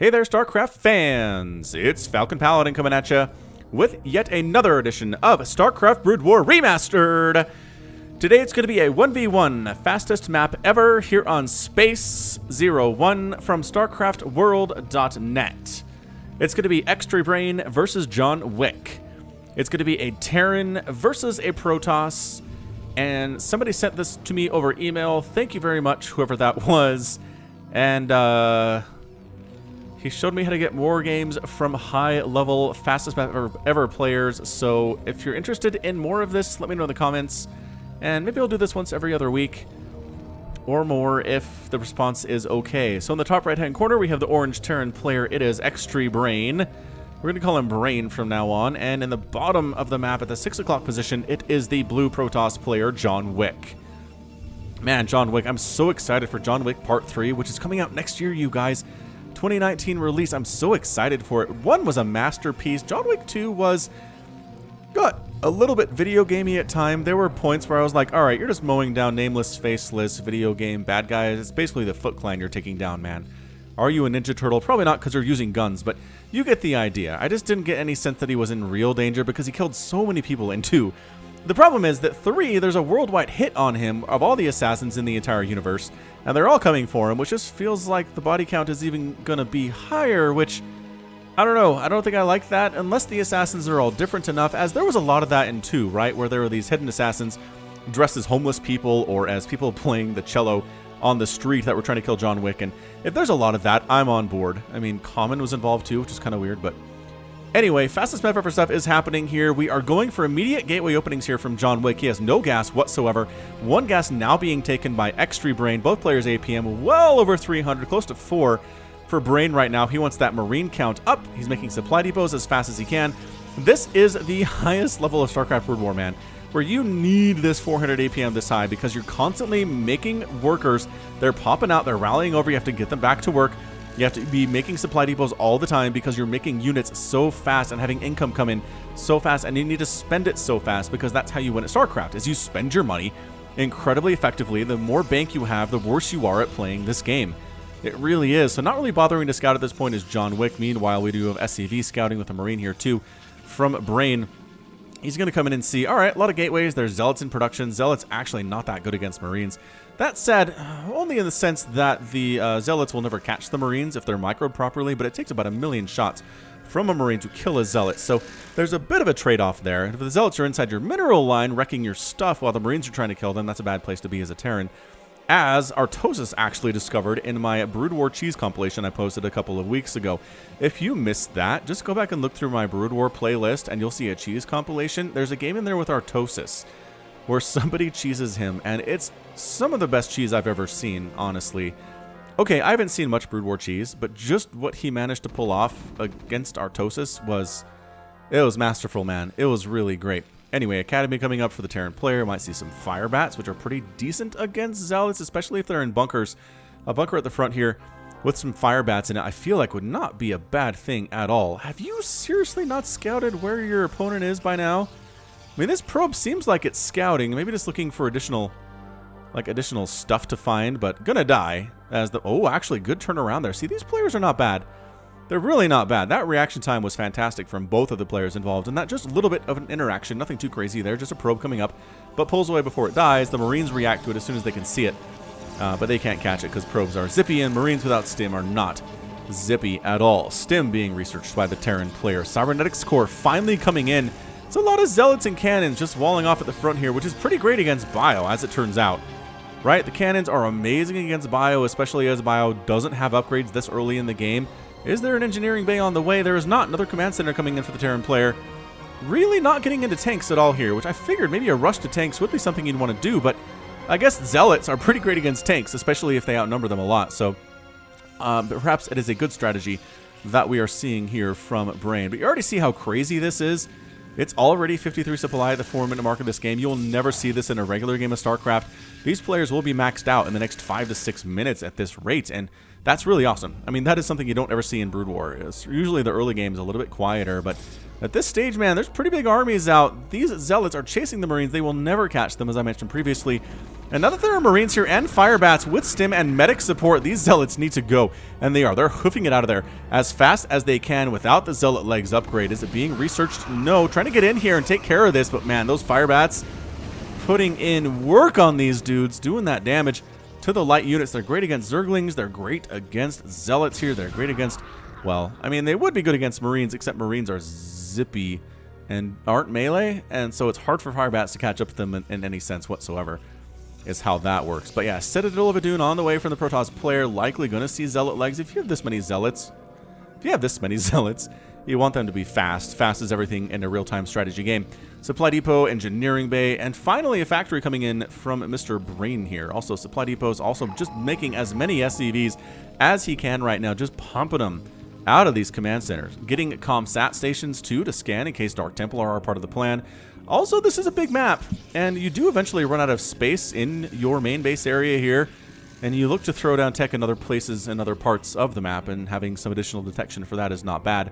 Hey there, StarCraft fans! It's Falcon Paladin coming at you with yet another edition of StarCraft Brood War Remastered! Today it's going to be a 1v1 fastest map ever here on Space 01 from StarCraftWorld.net. It's going to be Extra Brain versus John Wick. It's going to be a Terran versus a Protoss, and somebody sent this to me over email. Thank you very much, whoever that was. And, he showed me how to get war games from high-level, fastest map ever players. So if you're interested in more of this, let me know in the comments. And maybe I'll do this once every other week or more if the response is okay. So in the top right-hand corner, we have the orange Terran player. It is Extra Brain. We're going to call him Brain from now on. And in the bottom of the map at the 6 o'clock position, it is the blue Protoss player, John Wick. Man, John Wick. I'm so excited for John Wick Part 3, which is coming out next year, you guys. 2019 release. I'm so excited for it. 1 was a masterpiece. John Wick 2 got a little bit video gamey at time. There were points where I was like, all right, you're just mowing down nameless, faceless video game bad guys. It's basically the Foot Clan you're taking down, man. Are you a Ninja Turtle? Probably not, because you're using guns, but you get the idea. I just didn't get any sense that he was in real danger because he killed so many people in 2. The problem is that 3, there's a worldwide hit on him of all the assassins in the entire universe, and they're all coming for him, which just feels like the body count is even going to be higher, which, I don't know. I don't think I like that, unless the assassins are all different enough, as there was a lot of that in 2, right, where there were these hidden assassins dressed as homeless people or as people playing the cello on the street that were trying to kill John Wick, and if there's a lot of that, I'm on board. I mean, Common was involved too, which is kind of weird, but anyway, fastest map ever stuff is happening here. We are going for immediate gateway openings here from John Wick. He has no gas whatsoever. 1 gas now being taken by Extra Brain. Both players APM well over 300, close to 4 for Brain right now. He wants that Marine count up. He's making supply depots as fast as he can. This is the highest level of StarCraft Brood War, man, where you need this 400 APM this high because you're constantly making workers. They're popping out. They're rallying over. You have to get them back to work. You have to be making supply depots all the time because you're making units so fast and having income come in so fast, and you need to spend it so fast because that's how you win at StarCraft, is you spend your money incredibly effectively. The more bank you have, the worse you are at playing this game. It really is. So not really bothering to scout at this point is John Wick. Meanwhile, we do have SCV scouting with a Marine here too from Brain. He's going to come in and see, all right, a lot of gateways. There's Zealots in production. Zealots actually not that good against Marines. That said, only in the sense that the Zealots will never catch the Marines if they're microed properly, but it takes about 1 million shots from a Marine to kill a Zealot. So there's a bit of a trade-off there. If the Zealots are inside your mineral line wrecking your stuff while the Marines are trying to kill them, that's a bad place to be as a Terran. As Artosis actually discovered in my Brood War cheese compilation I posted a couple of weeks ago. If you missed that, just go back and look through my Brood War playlist and you'll see a cheese compilation. There's a game in there with Artosis where somebody cheeses him, and it's some of the best cheese I've ever seen, honestly. Okay, I haven't seen much Brood War cheese, but just what he managed to pull off against Artosis was masterful, man. It was really great. Anyway, Academy coming up for the Terran player. Might see some Fire Bats, which are pretty decent against Zealots, especially if they're in bunkers. A bunker at the front here with some Fire Bats in it, I feel like would not be a bad thing at all. Have you seriously not scouted where your opponent is by now? I mean, this probe seems like it's scouting, maybe just looking for additional stuff to find, but gonna die as the, oh, actually good turnaround there. See, these players are not bad. They're really not bad. That reaction time was fantastic from both of the players involved, and that just a little bit of an interaction, nothing too crazy there, just a probe coming up, but pulls away before it dies. The Marines react to it as soon as they can see it, but they can't catch it because probes are zippy, and Marines without stim are not zippy at all. Stim being researched by the Terran player. Cybernetics Core finally coming in. It's a lot of Zealots and Cannons just walling off at the front here, which is pretty great against Bio, as it turns out. Right? The Cannons are amazing against Bio, especially as Bio doesn't have upgrades this early in the game. Is there an engineering bay on the way? There is not. Another command center coming in for the Terran player. Really not getting into tanks at all here, which I figured maybe a rush to tanks would be something you'd want to do, but I guess Zealots are pretty great against tanks, especially if they outnumber them a lot. So perhaps it is a good strategy that we are seeing here from Brain. But you already see how crazy this is. It's already 53 supply at the 4-minute mark of this game. You'll never see this in a regular game of StarCraft. These players will be maxed out in the next 5 to 6 minutes at this rate, and that's really awesome. I mean, that is something you don't ever see in Brood War. It's usually the early game is a little bit quieter, but at this stage, man, there's pretty big armies out. These Zealots are chasing the Marines. They will never catch them, as I mentioned previously. And now that there are Marines here and Fire Bats with stim and medic support, these Zealots need to go. And they are. They're hoofing it out of there as fast as they can without the Zealot legs upgrade. Is it being researched? No. Trying to get in here and take care of this. But man, those Fire Bats putting in work on these dudes, doing that damage to the light units. They're great against Zerglings. They're great against Zealots here. They're great against, well, I mean, they would be good against Marines, except Marines are zippy and aren't melee. And so it's hard for Fire Bats to catch up to them in any sense whatsoever, is how that works. But yeah, Citadel of Adun on the way from the Protoss player. Likely going to see Zealot legs. If you have this many Zealots, you want them to be fast. Fast is everything in a real-time strategy game. Supply Depot, Engineering Bay, and finally a factory coming in from Mr. Brain here. Also, Supply Depot is also just making as many SCVs as he can right now, just pumping them out of these command centers. Getting ComSat stations, too, to scan in case Dark Templar are part of the plan. Also, this is a big map, and you do eventually run out of space in your main base area here, and you look to throw down tech in other places and other parts of the map, and having some additional detection for that is not bad.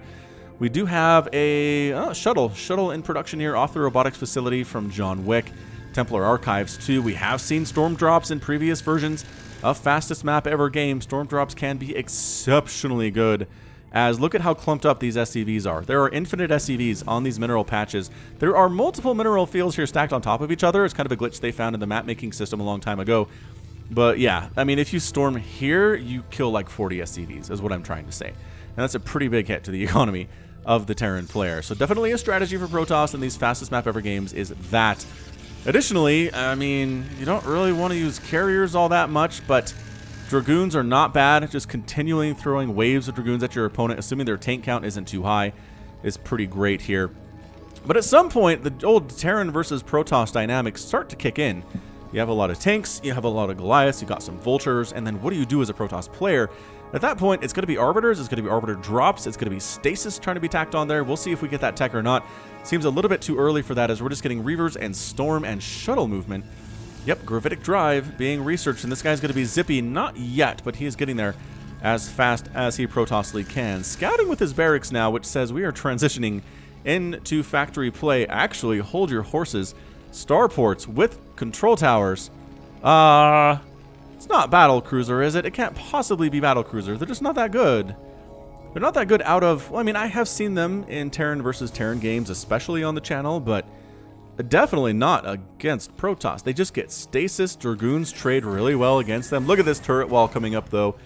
We do have a shuttle in production here off the robotics facility from John Wick. Templar Archives, too. We have seen storm drops in previous versions of Fastest Map Ever game. Storm drops can be exceptionally good, as look at how clumped up these SCVs are. There are infinite SCVs on these mineral patches. There are multiple mineral fields here stacked on top of each other. It's kind of a glitch they found in the map-making system a long time ago. But yeah, I mean, if you storm here, you kill like 40 SCVs, is what I'm trying to say. And that's a pretty big hit to the economy of the Terran player. So definitely a strategy for Protoss in these Fastest Map Ever games is that. Additionally, I mean, you don't really want to use carriers all that much, but Dragoons are not bad. Just continuing throwing waves of Dragoons at your opponent, assuming their tank count isn't too high, is pretty great here. But at some point, the old Terran versus Protoss dynamics start to kick in. You have a lot of tanks, you have a lot of Goliaths, you got some Vultures, and then what do you do as a Protoss player? At that point, it's going to be Arbiters, it's going to be Arbiter drops, it's going to be Stasis trying to be tacked on there. We'll see if we get that tech or not. Seems a little bit too early for that, as we're just getting Reavers and Storm and Shuttle movement. Yep, Gravitic Drive being researched, and this guy's going to be zippy. Not yet, but he is getting there as fast as he Protossly can. Scouting with his barracks now, which says we are transitioning into factory play. Actually, hold your horses. Starports with control towers. It's not battle cruiser, is it? It can't possibly be battle cruiser. They're just not that good. They're not that good out of... Well, I mean, I have seen them in Terran versus Terran games, especially on the channel, but definitely not against Protoss. They just get stasis. Dragoons trade really well against them. Look at this turret wall coming up, though,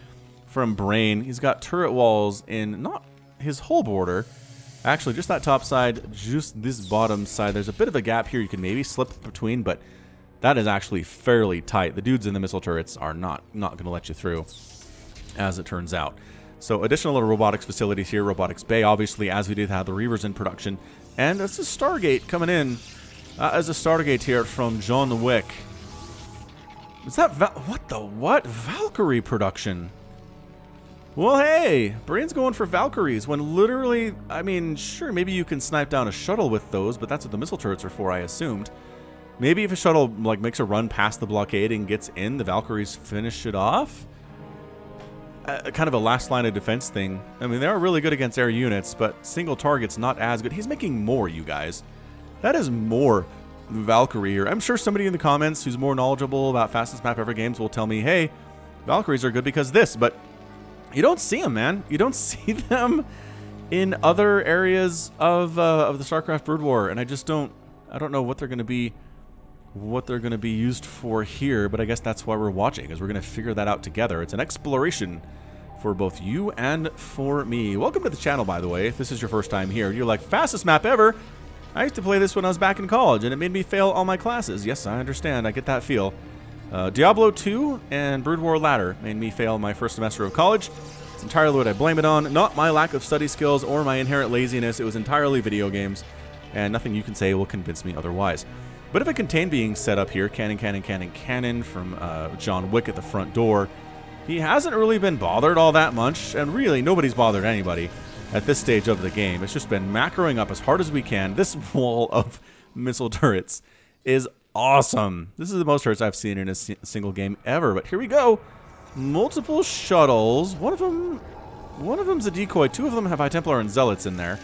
from Brain. He's got turret walls in not his whole border. Actually, just that top side, just this bottom side. There's a bit of a gap here you can maybe slip between, but that is actually fairly tight. The dudes in the missile turrets are not going to let you through, as it turns out. So additional robotics facilities here. Robotics Bay, obviously, as we did have the Reavers in production. And it's a Stargate coming in as a Stargate here from John Wick. Is that... what? Valkyrie production. Well, hey, Brain's going for Valkyries when literally, I mean, sure, maybe you can snipe down a shuttle with those, but that's what the missile turrets are for, I assumed. Maybe if a shuttle like makes a run past the blockade and gets in, the Valkyries finish it off. Kind of a last line of defense thing. I mean, they are really good against air units, but single target's not as good. He's making more, you guys. That is more Valkyrie here. I'm sure somebody in the comments who's more knowledgeable about Fastest Map Ever games will tell me, hey, Valkyries are good because this, but you don't see them, man. You don't see them in other areas of the StarCraft Brood War, and I don't know what they're going to be used for here, but I guess that's why we're watching, is we're going to figure that out together. It's an exploration for both you and for me. Welcome to the channel, by the way. If this is your first time here, you're like, Fastest Map Ever? I used to play this when I was back in college, and it made me fail all my classes. Yes, I understand. I get that feel. Diablo 2 and Brood War Ladder made me fail my first semester of college. It's entirely what I blame it on. Not my lack of study skills or my inherent laziness. It was entirely video games, and nothing you can say will convince me otherwise. Bit of a contain being set up here. Cannon from John Wick at the front door. He hasn't really been bothered all that much, and really nobody's bothered anybody at this stage of the game. It's just been macroing up as hard as we can. This wall of missile turrets is awesome. This is the most turrets I've seen in a single game ever, but here we go. Multiple shuttles. One of them's a decoy. Two of them have High Templar and Zealots in there.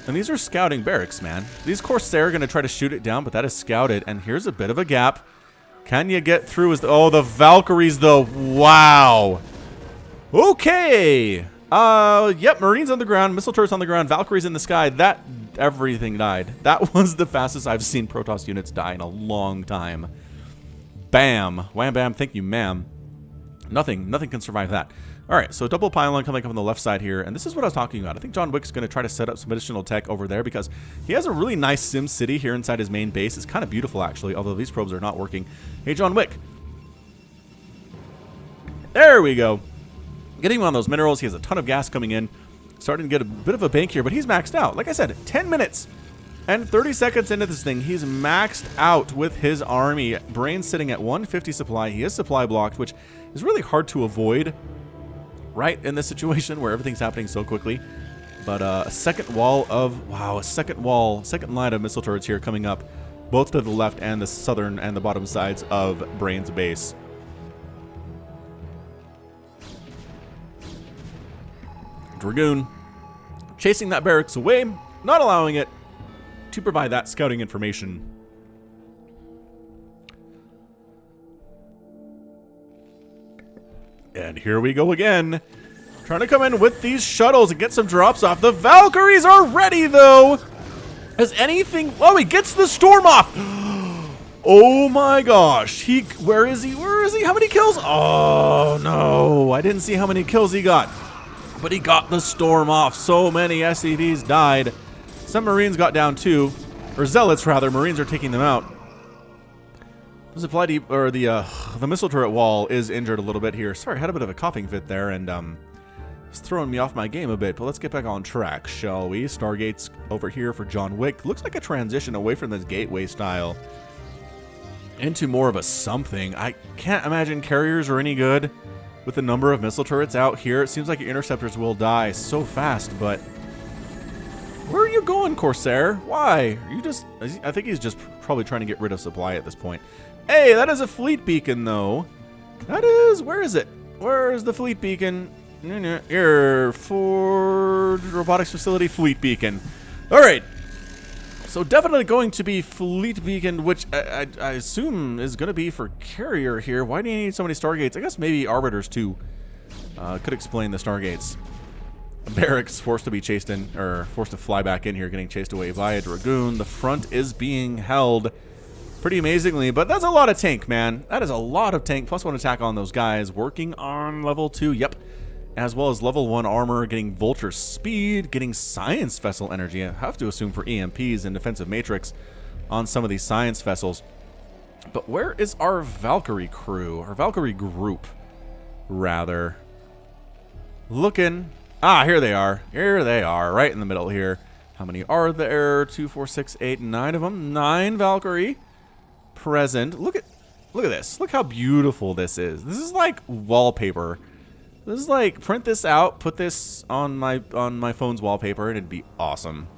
And these are scouting barracks, man. These Corsair are going to try to shoot it down, but that is scouted. And here's a bit of a gap. Can you get through? Oh, the Valkyries, though. Wow. Okay. Yep, Marines on the ground, missile turrets on the ground, Valkyries in the sky. Everything died. That was the fastest I've seen Protoss units die in a long time. Bam. Wham bam, thank you, ma'am. Nothing can survive that. Alright, so double pylon coming up on the left side here, and this is what I was talking about. I think John Wick's going to try to set up some additional tech over there because he has a really nice sim city here inside his main base. It's kind of beautiful, actually, although these probes are not working. Hey, John Wick. There we go. Getting him on those minerals. He has a ton of gas coming in. Starting to get a bit of a bank here, but he's maxed out. Like I said, 10 minutes and 30 seconds into this thing, he's maxed out with his army. Brain's sitting at 150 supply. He is supply blocked, which is really hard to avoid, right, in this situation where everything's happening so quickly. But a second wall of, wow, second line of missile turrets here coming up, both to the left and the southern and the bottom sides of Brain's base. Dragoon chasing that barracks away, not allowing it to provide that scouting information. And here we go again. Trying to come in with these shuttles and get some drops off. The Valkyries are ready, though. Has anything... Oh, he gets the storm off. Oh, my gosh. Where is he? Where is he? How many kills? Oh, no. I didn't see how many kills he got. But he got the storm off. So many SCVs died. Some Marines got down, too. Or Zealots, rather. Marines are taking them out. The supply deep, or the missile turret wall is injured a little bit here. Sorry, I had a bit of a coughing fit there, and it's throwing me off my game a bit. But let's get back on track, shall we? Stargates over here for John Wick. Looks like a transition away from this gateway style into more of a something. I can't imagine carriers are any good with the number of missile turrets out here. It seems like your interceptors will die so fast, but where are you going, Corsair? Why? Are you just... I think he's just probably trying to get rid of supply at this point. Hey, that is a fleet beacon, though. That is... Where is it? Where is the fleet beacon? Here, Forge Robotics Facility fleet beacon. All right. So definitely going to be fleet beacon, which I assume is going to be for carrier here. Why do you need so many Stargates? I guess maybe Arbiters, too. Could explain the Stargates. Barracks forced to be chased in, or forced to fly back in here, getting chased away by a Dragoon. The front is being held pretty amazingly, but that's a lot of tank, man. That is a lot of tank, plus one attack on those guys. Working on level 2, yep. As well as level 1 armor, getting Vulture speed, getting Science Vessel energy. I have to assume for EMPs and Defensive Matrix on some of these Science Vessels. But where is our Valkyrie crew? Our Valkyrie group, rather. Looking... Ah, here they are. Here they are, right in the middle here. How many are there? 2, 4, 6, 8, 9 of them. 9 Valkyrie present. Look at this. Look how beautiful this is. This is like wallpaper. This is like, print this out, put this on my phone's wallpaper, and it'd be awesome.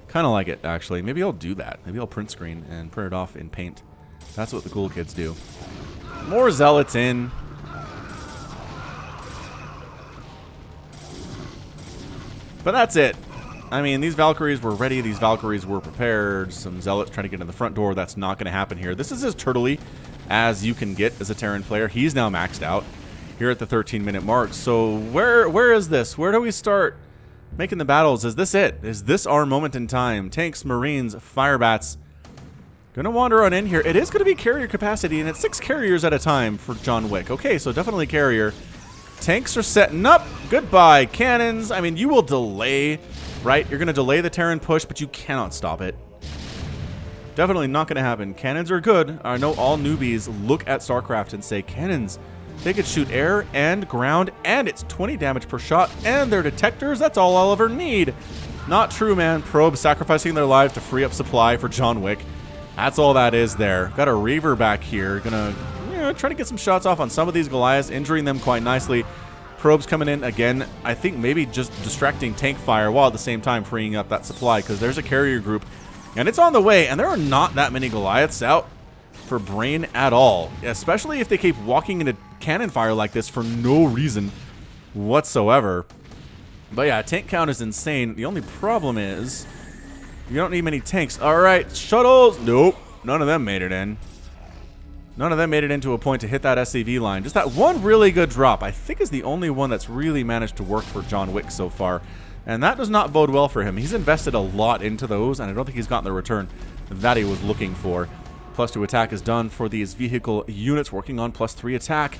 Kind of like it, actually. Maybe I'll do that. Maybe I'll print screen and print it off in Paint. That's what the cool kids do. More Zealots in. But that's it. I mean, these Valkyries were ready. These Valkyries were prepared. Some Zealots trying to get in the front door. That's not going to happen here. This is as turtley as you can get as a Terran player. He's now maxed out here at the 13-minute mark. So where is this? Where do we start making the battles? Is this it? Is this our moment in time? Tanks, Marines, Firebats. Gonna wander on in here. It is going to be carrier capacity, and it's 6 carriers at a time for John Wick. Okay, so definitely carrier. Tanks are setting up. Goodbye, cannons. I mean, you will delay, right? You're going to delay the Terran push, but you cannot stop it. Definitely not going to happen. Cannons are good. I know all newbies look at StarCraft and say, cannons, they could shoot air and ground, and it's 20 damage per shot, and they're detectors. That's all I'll ever need. Not true, man. Probes sacrificing their lives to free up supply for John Wick. That's all that is there. Got a Reaver back here. Gonna... trying to get some shots off on some of these Goliaths, injuring them quite nicely. Probes coming in again. I think maybe just distracting tank fire while at the same time freeing up that supply, because there's a carrier group and it's on the way, and there are not that many Goliaths out for Brain at all, especially if they keep walking into cannon fire like this for no reason whatsoever. But yeah, tank count is insane. The only problem is you don't need many tanks. All right, shuttles. Nope, none of them made it in. None of them made it into a point to hit that SCV line. Just that one really good drop, I think, is the only one that's really managed to work for John Wick so far. And that does not bode well for him. He's invested a lot into those, and I don't think he's gotten the return that he was looking for. +2 attack is done for these vehicle units working on +3 attack.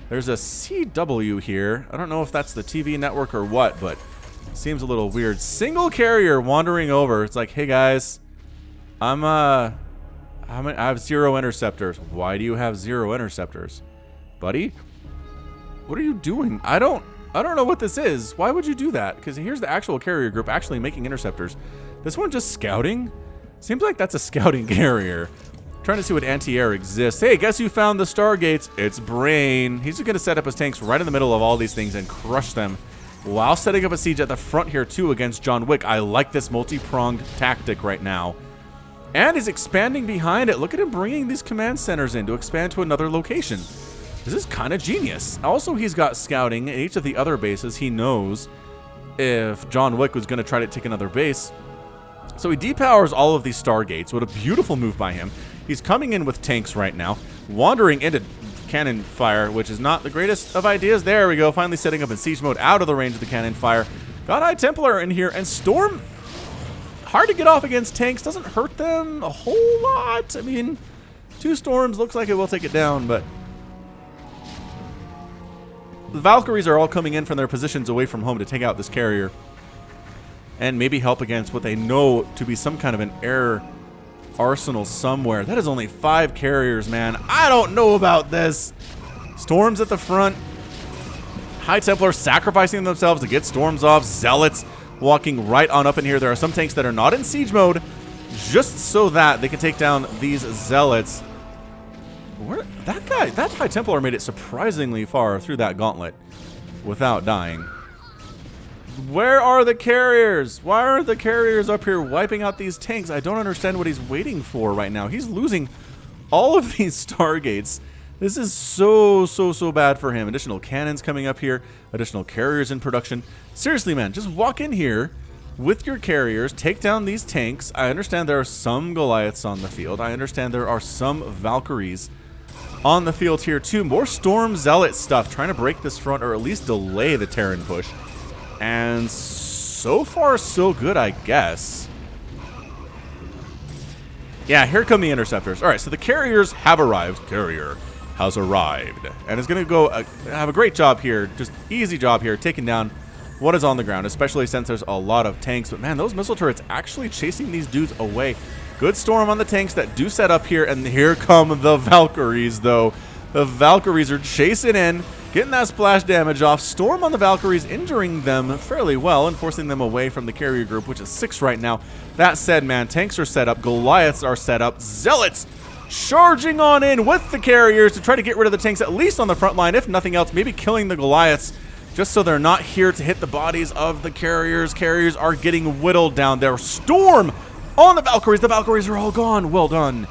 There's a CW here. I don't know if that's the TV network or what, but seems a little weird. Single carrier wandering over. It's like, hey guys, I have 0 interceptors. Why do you have 0 interceptors? Buddy? What are you doing? I don't know what this is. Why would you do that? Because here's the actual carrier group actually making interceptors. This one just scouting? Seems like that's a scouting carrier. Trying to see what anti-air exists. Hey, guess who found the Stargates? It's Brain. He's just going to set up his tanks right in the middle of all these things and crush them while setting up a siege at the front here too against John Wick. I like this multi-pronged tactic right now. And he's expanding behind it. Look at him bringing these command centers in to expand to another location. This is kind of genius. Also, he's got scouting at each of the other bases. He knows if John Wick was going to try to take another base. So he depowers all of these Stargates. What a beautiful move by him. He's coming in with tanks right now, wandering into cannon fire, which is not the greatest of ideas. There we go, finally setting up in siege mode out of the range of the cannon fire. Got High Templar in here, and Storm, hard to get off against tanks, doesn't hurt them a whole lot. I mean, 2 Storms looks like it will take it down, but the Valkyries are all coming in from their positions away from home to take out this carrier and maybe help against what they know to be some kind of an air arsenal somewhere. That is only 5 carriers, man. I don't know about this. Storms at the front. High Templar sacrificing themselves to get Storms off. Zealots walking right on up in here. There are some tanks that are not in siege mode just so that they can take down these Zealots. That High Templar made it surprisingly far through that gauntlet without dying. Where are the carriers? Why are the carriers up here wiping out these tanks? I don't understand what he's waiting for right now. He's losing all of these Stargates. This is so bad for him. Additional cannons coming up here. Additional carriers in production. Seriously, man, just walk in here with your carriers. Take down these tanks. I understand there are some Goliaths on the field. I understand there are some Valkyries on the field here too. More Storm Zealot stuff. Trying to break this front or at least delay the Terran push. And so far, so good, I guess. Yeah, here come the interceptors. All right, so the carriers have arrived. Carrier has arrived. And is going to go have a great job here. Just easy job here, taking down what is on the ground, especially since there's a lot of tanks. But man, those missile turrets actually chasing these dudes away. Good storm on the tanks that do set up here. And here come the Valkyries, though. The Valkyries are chasing in, getting that splash damage off. Storm on the Valkyries, injuring them fairly well and forcing them away from the carrier group, which is 6 right now. That said, man, tanks are set up. Goliaths are set up. Zealots charging on in with the carriers to try to get rid of the tanks, at least on the front line, if nothing else, maybe killing the Goliaths, just so they're not here to hit the bodies of the carriers. Carriers are getting whittled down there. Storm on the Valkyries. The Valkyries are all gone. Well done.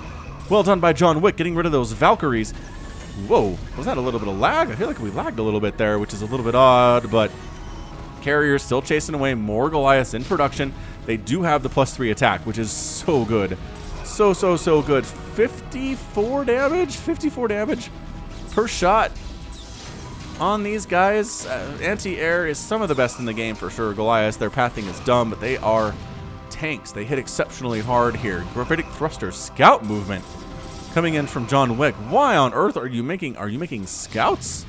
Well done by John Wick, getting rid of those Valkyries. Whoa, was that a little bit of lag? I feel like we lagged a little bit there, which is a little bit odd, but carriers still chasing away more Goliaths in production. They do have the +3 attack, which is so good. So good. 54 damage? 54 damage per shot on these guys. Anti-air is some of the best in the game for sure. Goliaths, their pathing is dumb, but they are tanks. They hit exceptionally hard here. Gravitic thruster, scout movement coming in from John Wick. Why on earth are you making scouts?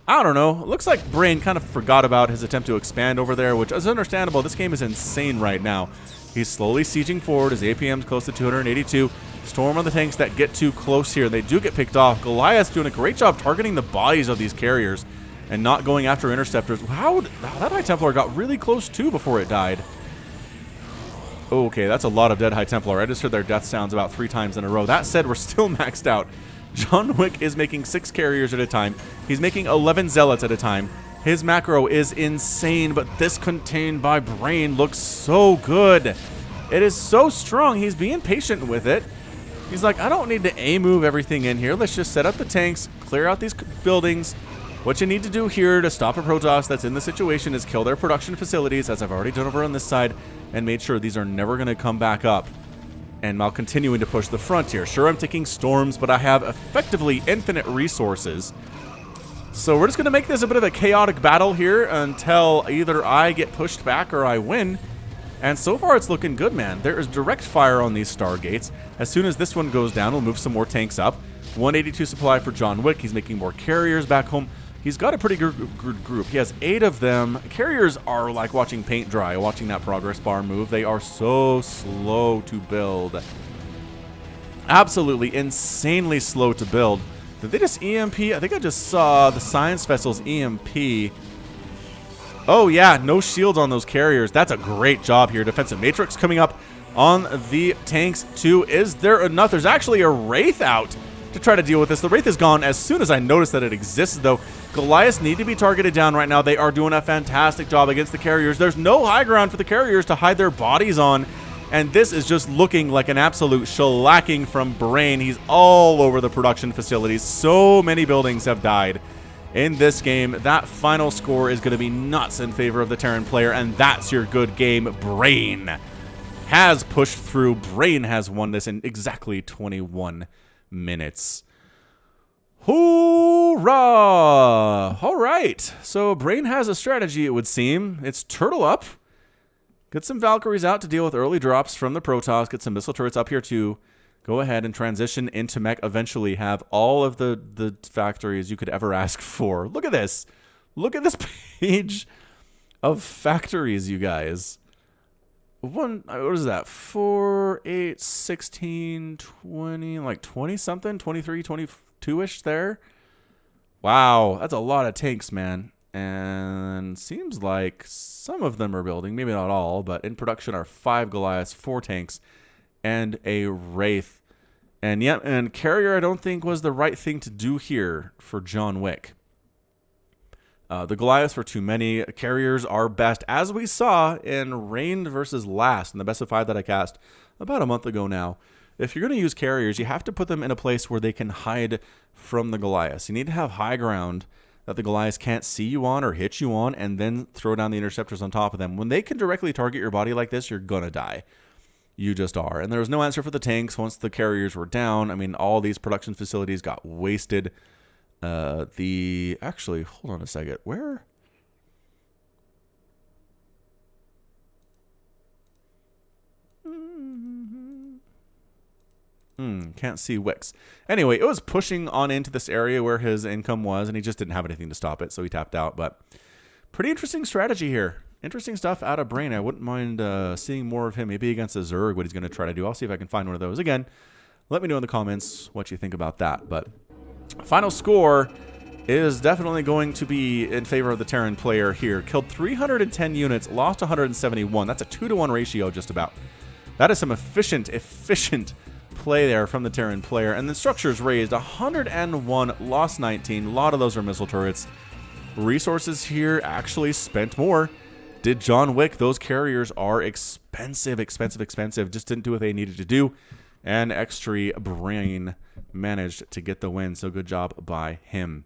I don't know. It looks like Brain kind of forgot about his attempt to expand over there, which is understandable. This game is insane right now. He's slowly sieging forward. His APM's close to 282. Storm on the tanks that get too close here. They do get picked off. Goliath's doing a great job targeting the bodies of these carriers and not going after interceptors. Wow, that High Templar got really close too before it died. Okay, that's a lot of dead High Templar. I just heard their death sounds about 3 times in a row. That said, we're still maxed out. John Wick is making 6 carriers at a time. He's making 11 Zealots at a time. His macro is insane, but this contained by Brain looks so good. It is so strong. He's being patient with it. He's like, I don't need to A-move everything in here. Let's just set up the tanks, clear out these buildings. What you need to do here to stop a Protoss that's in the situation is kill their production facilities, as I've already done over on this side, and made sure these are never going to come back up. and while continuing to push the frontier. Sure, I'm taking storms, but I have effectively infinite resources. So we're just going to make this a bit of a chaotic battle here until either I get pushed back or I win. And so far, it's looking good, man. There is direct fire on these Stargates. As soon as this one goes down, we'll move some more tanks up. 182 supply for John Wick. He's making more carriers back home. He's got a pretty good group. He has 8 of them. Carriers are like watching paint dry, watching that progress bar move. They are so slow to build. Absolutely insanely slow to build. Did they just EMP? I think I just saw the Science Vessel's EMP. Oh, yeah, no shields on those carriers. That's a great job here. Defensive Matrix coming up on the tanks, too. Is there enough? There's actually a Wraith out to try to deal with this. The Wraith is gone as soon as I noticed that it exists, though. Goliaths need to be targeted down right now. They are doing a fantastic job against the carriers. There's no high ground for the carriers to hide their bodies on. And this is just looking like an absolute shellacking from Brain. He's all over the production facilities. So many buildings have died in this game. That final score is going to be nuts in favor of the Terran player, and that's your good game. Brain has pushed through. Brain has won this in exactly 21 minutes. Hoorah! All right. So Brain has a strategy, it would seem. It's turtle up. Get some Valkyries out to deal with early drops from the Protoss. Get some missile turrets up here too. Go ahead and transition into mech. Eventually have all of the factories you could ever ask for. Look at this. Look at this page of factories, you guys. What is that? 4, 8, 16, 20, like 20 something? 23, 22-ish there? Wow, that's a lot of tanks, man. And seems like some of them are building, maybe not all, but in production are 5 Goliaths, 4 tanks, and a Wraith. And yeah, and Carrier I don't think was the right thing to do here for John Wick. The Goliaths were too many. Carriers are best, as we saw in Reigned versus Last, in the best of 5 that I cast about a month ago now. If you're going to use carriers, you have to put them in a place where they can hide from the Goliaths. You need to have high ground that the Goliaths can't see you on or hit you on, and then throw down the interceptors on top of them. When they can directly target your body like this, you're going to die. You just are. And there was no answer for the tanks once the carriers were down. I mean, all these production facilities got wasted. Actually, hold on a second. Where? Can't see Wicks. Anyway, it was pushing on into this area where his income was, and he just didn't have anything to stop it, so he tapped out. But pretty interesting strategy here. Interesting stuff out of Brain. I wouldn't mind seeing more of him, maybe against a Zerg, what he's going to try to do. I'll see if I can find one of those. Again, let me know in the comments what you think about that. But final score is definitely going to be in favor of the Terran player here. Killed 310 units, lost 171. That's a 2-to-1 ratio just about. That is some efficient play there from the Terran player. And the structures raised 101, lost 19. A lot of those are missile turrets. Resources here actually spent more. Did John Wick. Those carriers are expensive. Just didn't do what they needed to do. And Extreme Brain managed to get the win. So good job by him.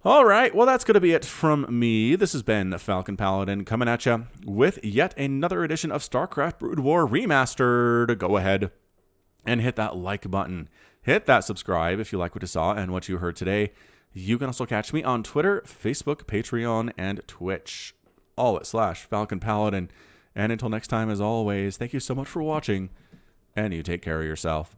All right, well, that's going to be it from me. This has been Falcon Paladin coming at you with yet another edition of StarCraft Brood War Remastered. Go ahead and hit that like button. Hit that subscribe if you like what you saw and what you heard today. You can also catch me on Twitter, Facebook, Patreon, and Twitch. All at /Falcon Paladin. And until next time, as always, thank you so much for watching, and you take care of yourself.